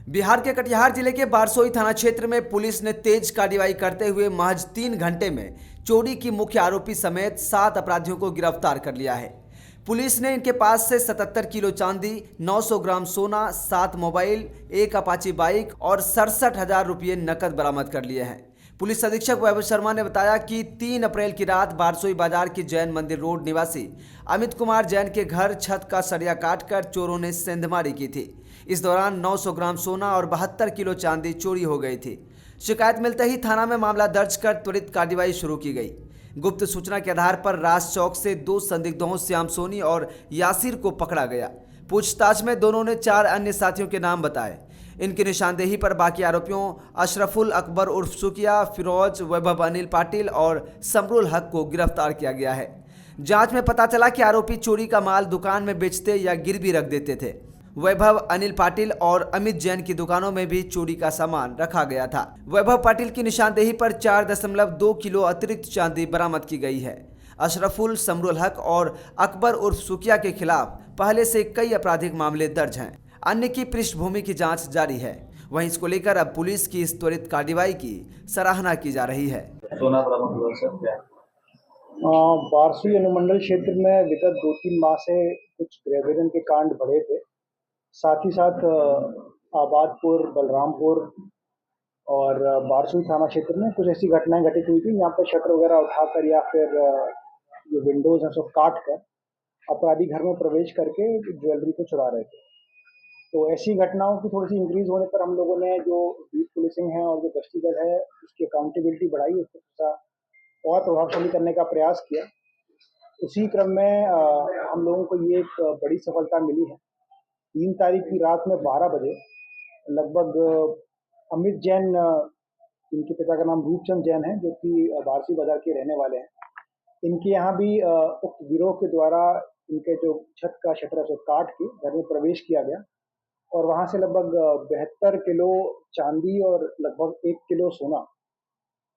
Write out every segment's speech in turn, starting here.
बिहार के कटिहार जिले के बारसोई थाना क्षेत्र में पुलिस ने तेज कार्रवाई करते हुए महज 3 घंटे में चोरी की मुख्य आरोपी समेत 7 अपराधियों को गिरफ्तार कर लिया है। पुलिस ने इनके पास से 77 किलो चांदी, 900 ग्राम सोना, 7 मोबाइल, एक अपाची बाइक और 67,000 रुपये नकद बरामद कर लिए हैं। पुलिस अधीक्षक वैभव शर्मा ने बताया कि 3 अप्रैल की रात बारसोई बाजार की जैन मंदिर रोड निवासी अमित कुमार जैन के घर छत का सरिया काटकर चोरों ने सेंधमारी की थी। इस दौरान 900 ग्राम सोना और 72 किलो चांदी चोरी हो गई थी। शिकायत मिलते ही थाना में मामला दर्ज कर त्वरित कार्रवाई शुरू की गई। गुप्त सूचना के आधार पर राज चौक से 2 संदिग्धों श्याम सोनी और यासिर को पकड़ा गया। पूछताछ में दोनों ने 4 अन्य साथियों के नाम बताए। इनकी निशानदेही पर बाकी आरोपियों अशरफुल अकबर उर्फ सुकिया, फिरोज, वैभव अनिल पाटिल और समरुल हक को गिरफ्तार किया गया है। जांच में पता चला कि आरोपी चोरी का माल दुकान में बेचते या गिरवी रख देते थे। वैभव अनिल पाटिल और अमित जैन की दुकानों में भी चोरी का सामान रखा गया था। वैभव पाटिल की निशानदेही पर 4.2 किलो अतिरिक्त चांदी बरामद की गई है। अशरफुल, समरुल हक और अकबर उर्फ सुकिया के खिलाफ पहले से कई आपराधिक मामले दर्ज हैं। अन्य की पृष्ठभूमि की जांच जारी है। वहीं इसको लेकर अब पुलिस की इस त्वरित कार्रवाई की सराहना की जा रही है। सोना बरामद हुआ सर क्या? बारसुई अनुमंडल क्षेत्र में विगत 2-3 माह से कुछ गृहभेदन के कांड बढ़े थे। साथ ही साथ आबादपुर, बलरामपुर और बारसुई थाना क्षेत्र में कुछ ऐसी घटनाएं घटित हुई थी, यहाँ पर शटर वगैरह उठाकर या फिर जो विंडोज हैं सब काट कर अपराधी घर में प्रवेश करके ज्वेलरी को चुरा रहे थे। तो ऐसी घटनाओं की थोड़ी सी इंक्रीज होने पर हम लोगों ने जो बीट पुलिसिंग है और जो गश्ती दल है उसकी अकाउंटेबिलिटी बढ़ाई, उसको थोड़ा और प्रभावशाली करने का प्रयास किया। उसी क्रम में हम लोगों को ये एक बड़ी सफलता मिली है। 3 तारीख की रात में 12 बजे लगभग अमित जैन, इनके पिता का नाम रूपचंद जैन है, जो कि बारसी बाजार के रहने वाले हैं। इनके यहाँ भी उक्त गिरोह के द्वारा इनके जो छत का शटर है उसे काट के घर में प्रवेश किया गया और वहाँ से लगभग 72 किलो चांदी और लगभग 1 किलो सोना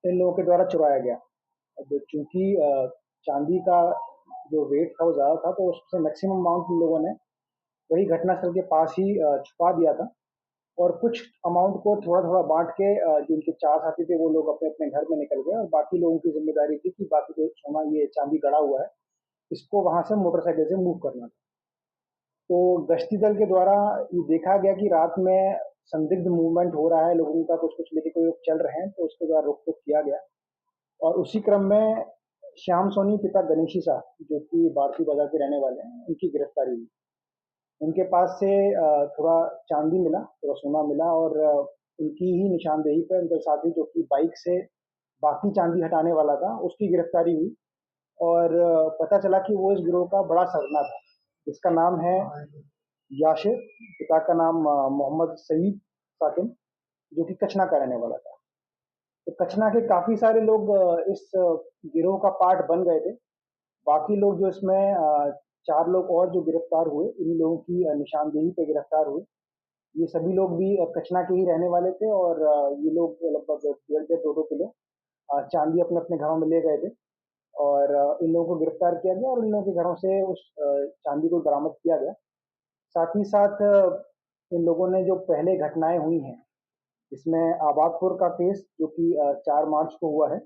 इन लोगों के द्वारा चुराया गया। अब चूंकि चांदी का जो वेट था वो ज़्यादा था, तो उससे मैक्सिमम अमाउंट इन लोगों ने वही घटनास्थल के पास ही छुपा दिया था और कुछ अमाउंट को थोड़ा थोड़ा बांट के जो उनके 4 साथी थे वो लोग अपने अपने घर में निकल गए और बाकी लोगों की जिम्मेदारी थी कि बाकी जो सोना ये चांदी गड़ा हुआ है इसको वहां से मोटरसाइकिल से मूव करना था। तो गश्ती दल के द्वारा ये देखा गया कि रात में संदिग्ध मूवमेंट हो रहा है, लोगों का कुछ कुछ लेके कोई लोग चल रहे हैं, तो उसके द्वारा रोक टोक किया गया और उसी क्रम में श्याम सोनी पिता गणेशी शाह, जो कि बारसी बाजार के रहने वाले हैं, उनकी गिरफ्तारी हुई। उनके पास से थोड़ा चांदी मिला, थोड़ा सोना मिला और उनकी ही निशानदेही पर उनके साथी जो कि बाइक से बाकी चांदी हटाने वाला था, उसकी गिरफ्तारी हुई और पता चला कि वो इस गिरोह का बड़ा सरगना था, जिसका नाम है याशिर, पिता का नाम मोहम्मद सईद साकिन, जो कि कचना का रहने वाला था। तो कचना के काफी सारे लोग इस गिरोह का पार्ट बन गए थे। बाकी लोग जो इसमें 4 लोग और जो गिरफ्तार हुए, इन लोगों की निशानदेही पे गिरफ्तार हुए। ये सभी लोग भी कचना के ही रहने वाले थे और ये लोग लगभग 1.5 2-2 किलो चांदी अपने अपने घरों में ले गए थे और इन लोगों को गिरफ्तार किया गया और इन लोगों के घरों से उस चांदी को बरामद किया गया। साथ ही साथ इन लोगों ने जो पहले घटनाएं हुई हैं, इसमें आबादपुर का केस जो कि 4 मार्च को हुआ है,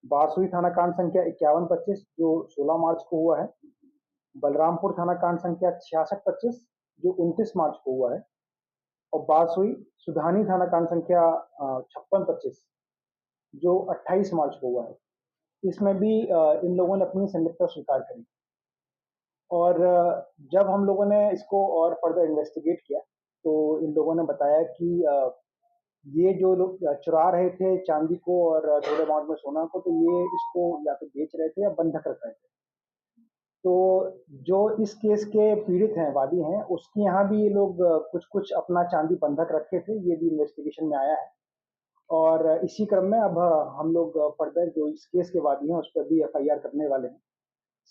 बारसुई थाना कांड संख्या 5125 जो 16 मार्च को हुआ है, बलरामपुर थाना कांड संख्या 6625 जो 29 मार्च को हुआ है और बारसुई सुधानी थाना कांड संख्या 5625 जो 28 मार्च को हुआ है। इसमें भी इन लोगों ने अपनी संलिप्तता स्वीकार करी और जब हम लोगों ने इसको और फर्दर इन्वेस्टिगेट किया तो इन लोगों ने बताया कि ये जो लोग चुरा रहे थे चांदी को और थोड़े अमाउंट में सोना को, तो ये इसको या तो बेच रहे थे या बंधक रख रहे थे। तो जो इस केस के पीड़ित हैं, वादी हैं, उसके यहाँ भी ये लोग कुछ कुछ अपना चांदी बंधक रखे थे, ये भी इन्वेस्टिगेशन में आया है और इसी क्रम में अब हम लोग फर्दर जो इस केस के वादी हैं उस पर भी एफआईआर करने वाले हैं।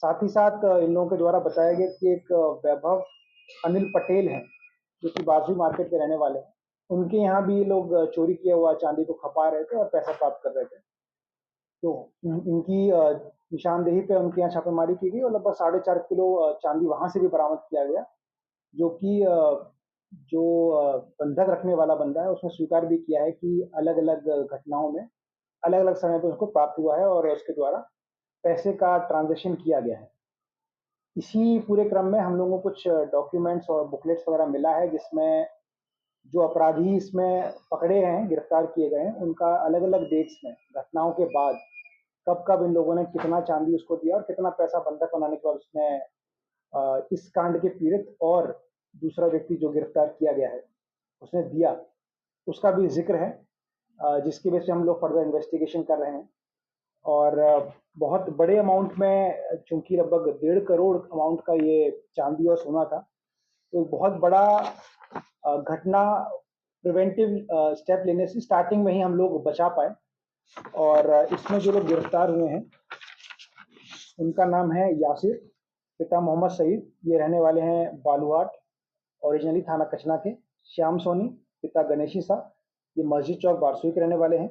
साथ ही साथ इन लोगों के द्वारा बताया गया कि एक वैभव अनिल पटेल हैं, जो कि बाजू मार्केट के रहने वाले हैं, उनके यहाँ भी ये लोग चोरी किया हुआ चांदी को खपा रहे थे और पैसा प्राप्त कर रहे थे। तो इनकी निशानदेही पे उनके यहाँ छापेमारी की गई और लगभग 4.5 किलो चांदी वहां से भी बरामद किया गया, जो कि जो बंधक रखने वाला बंदा है उसने स्वीकार भी किया है कि अलग अलग घटनाओं में अलग अलग समय पर उसको प्राप्त हुआ है और उसके द्वारा पैसे का ट्रांजैक्शन किया गया है। इसी पूरे क्रम में हम लोगों को कुछ डॉक्यूमेंट्स और बुकलेट्स वगैरह मिला है जिसमें जो अपराधी इसमें पकड़े हैं, गिरफ्तार किए गए हैं, उनका अलग अलग डेट्स में घटनाओं के बाद कब कब इन लोगों ने कितना चांदी उसको दिया और कितना पैसा बंधक बनाने के बाद उसने इस कांड के पीड़ित और दूसरा व्यक्ति जो गिरफ्तार किया गया है उसने दिया, उसका भी जिक्र है, जिसकी वजह से हम लोग फर्दर इन्वेस्टिगेशन कर रहे हैं। और बहुत बड़े अमाउंट में, चूंकि लगभग 1.5 करोड़ अमाउंट का ये चांदी और सोना था, तो बहुत बड़ा घटना प्रिवेंटिव स्टेप लेने से स्टार्टिंग में ही हम लोग बचा पाए। और इसमें जो लोग गिरफ्तार हुए हैं उनका नाम है यासिर, पिता मोहम्मद सईद, ये रहने वाले हैं बालूहाट, ओरिजिनली थाना कचना के। श्याम सोनी, पिता गणेशी सा, ये मस्जिद चौक बारसोई के रहने वाले हैं।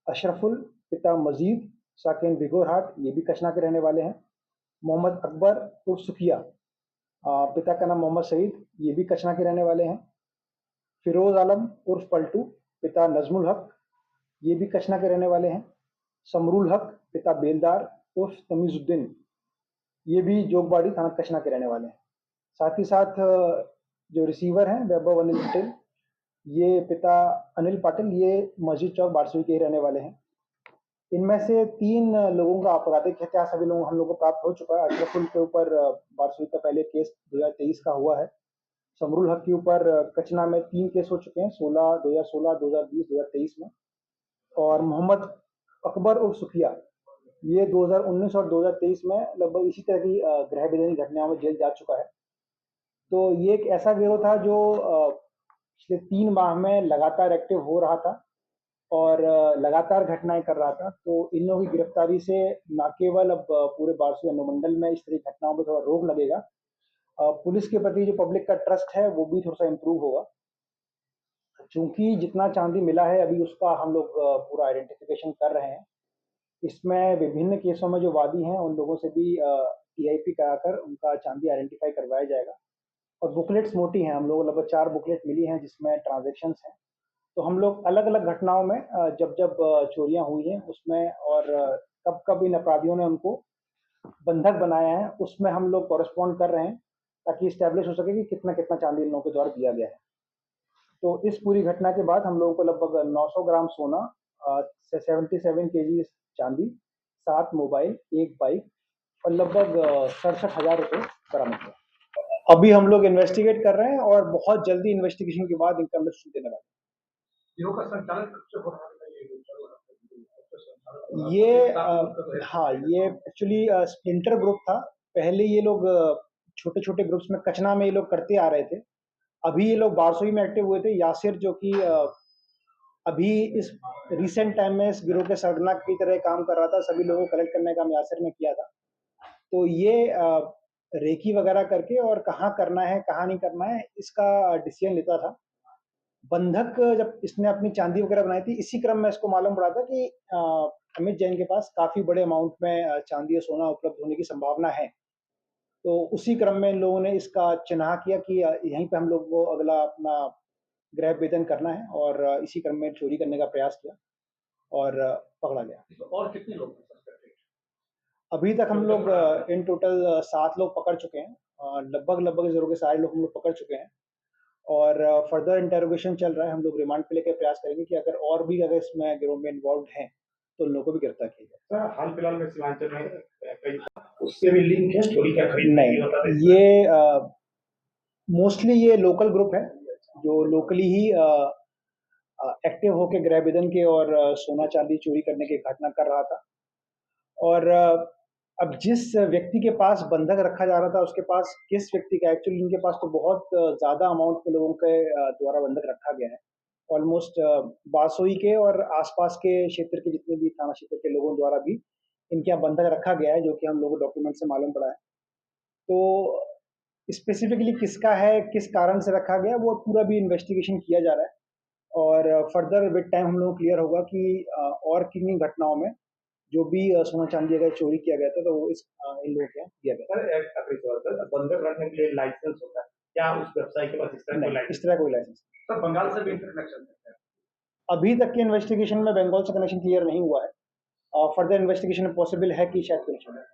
अशरफुल, पिता मजीद, साकिन बिगोरहाट, ये भी कचना के रहने वाले हैं। मोहम्मद अकबर उर्फ सुखिया, पिता का नाम मोहम्मद सईद, ये भी कचना के रहने वाले हैं। फिरोज आलम उर्फ पलटू, पिता नजमुल हक, ये भी कचना के रहने वाले हैं। समरुल हक, पिता बेलदार उर्फ तमीजुद्दीन, ये भी जोगबाड़ी थाना कचना के रहने वाले हैं। साथ ही साथ जो रिसीवर हैं वैभव अनिल पटेल, ये पिता अनिल पाटिल, ये मस्जिद चौक बारसोई के ही रहने वाले हैं। इनमें से 3 लोगों का आपराधिक इतिहास अभी लोग हम लोग को प्राप्त हो चुका है। अशरफुल के ऊपर बारसोई का पहले केस 2023 का हुआ है। समरुल हक के ऊपर कचना में 3 केस हो चुके हैं, 2016, 2020, 2023 में। और मोहम्मद अकबर उर्फ सुखिया, ये 2019 और 2023 में लगभग इसी तरह की गृह विरोधी घटनाओं में जेल जा चुका है। तो ये एक ऐसा गिरोह था जो पिछले 3 माह में लगातार एक्टिव हो रहा था और लगातार घटनाएं कर रहा था। तो इन लोगों की गिरफ्तारी से न केवल अब पूरे बारसोई अनुमंडल में इस तरह की घटनाओं पर थोड़ा रोक लगेगा, पुलिस के प्रति जो पब्लिक का ट्रस्ट है वो भी थोड़ा सा इम्प्रूव होगा। चूंकि जितना चांदी मिला है अभी उसका हम लोग पूरा आइडेंटिफिकेशन कर रहे हैं। इसमें विभिन्न केसों में जो वादी हैं उन लोगों से भी टीआईपी कराकर उनका चांदी आइडेंटिफाई करवाया जाएगा। और बुकलेट्स मोटी हैं, हम लोग लगभग 4 बुकलेट मिली हैं जिसमें ट्रांजेक्शन्स हैं। तो हम लोग अलग अलग घटनाओं में जब जब चोरियां हुई हैं उसमें और कब कब इन अपराधियों ने उनको बंधक बनाया है उसमें हम लोग कॉरेस्पॉन्ड कर रहे हैं ताकि इस्टेब्लिश हो सके कि कितना कितना चांदी इन लोगों के द्वारा दिया गया है। तो इस पूरी घटना के बाद हम लोगों को लगभग 900 ग्राम सोना, 77 केजी चांदी, 7 मोबाइल, 1 बाइक और लगभग 67,000 रुपये बरामद हुआ। अभी हम लोग इन्वेस्टिगेट कर रहे हैं और बहुत जल्दी इन्वेस्टिगेशन के बाद इनका लिस्ट देने वाले गिरोह का संचालन कब से हो रहा है? हाँ, ये एक्चुअली स्प्लिंटर ग्रुप था। पहले ये लोग छोटे छोटे ग्रुप्स में कचना में ये लोग करते आ रहे थे। अभी ये लोग बारसोई में एक्टिव हुए थे। यासिर जो कि अभी इस रिसेंट टाइम में इस गिरोह के सरगना की तरह काम कर रहा था, सभी लोगों को कलेक्ट करने का काम यासिर ने किया था। तो ये रेकी वगैरह करके और कहाँ करना है कहाँ नहीं करना है इसका डिसीजन लेता था। बंधक जब इसने अपनी चांदी वगैरह बनाई थी इसी क्रम में इसको मालूम पड़ा था कि अमित जैन के पास काफी बड़े अमाउंट में चांदी और सोना उपलब्ध होने की संभावना है। तो उसी क्रम में इन लोगों ने इसका चिन्हा किया कि यहीं पे हम लोग को अगला अपना गृह भेदन करना है और इसी क्रम में चोरी करने का प्रयास किया और पकड़ा गया। तो और कितने लोग हैं सस्पेक्टेड? अभी तक हम लोग इन टोटल 7 लोग पकड़ चुके हैं। लगभग जरूर के सारे लोग हम लोग पकड़ चुके हैं और फर्दर इंटेरोगेशन चल रहा है। हम लोग रिमांड पे लेकर प्रयास करेंगे कि अगर इसमें गिरोह में इन्वॉल्व हैं तो उन लोगों को भी गिरफ्तार किया जाए। सर, हाल फिलहाल में सीमांचल में कई उससे भी लिंक है, चोरी का खरीद नहीं, होता था। ये मोस्टली ये लोकल ग्रुप है जो लोकली ही एक्टिव होकर गृह विदन के और सोना चांदी चोरी करने की घटना कर रहा था। और अब जिस व्यक्ति के पास बंधक रखा जा रहा था उसके पास किस व्यक्ति का, एक्चुअली इनके पास तो बहुत ज़्यादा अमाउंट में लोगों के द्वारा बंधक रखा गया है। ऑलमोस्ट बारसोई के और आसपास के क्षेत्र के जितने भी थाना क्षेत्र के लोगों द्वारा भी इनके यहाँ बंधक रखा गया है, जो कि हम लोगों को डॉक्यूमेंट से मालूम पड़ा है। तो स्पेसिफिकली किसका है, किस कारण से रखा गया, वो पूरा भी इन्वेस्टिगेशन किया जा रहा है और फर्दर विद टाइम हम लोग क्लियर होगा कि और किन्हीं घटनाओं में जो भी सोना चांदी अगर चोरी किया गया था तो वो इन लोगों के यहाँ किया गया। सर, एक आखिरी सवाल, सर, बंधक रखने के लिए लाइसेंस होता है, क्या उस व्यवसायी के पास इस तरह का नहीं, लाइसेंस? इस तरह कोई लाइसेंस सर बंगाल से भी इंटरकनेक्शन है। अभी तक के इन्वेस्टिगेशन में बंगाल से कनेक्शन क्लियर नहीं हुआ है। फर्दर इन्वेस्टिगेशन पॉसिबल है कि शायद कनेक्शन है।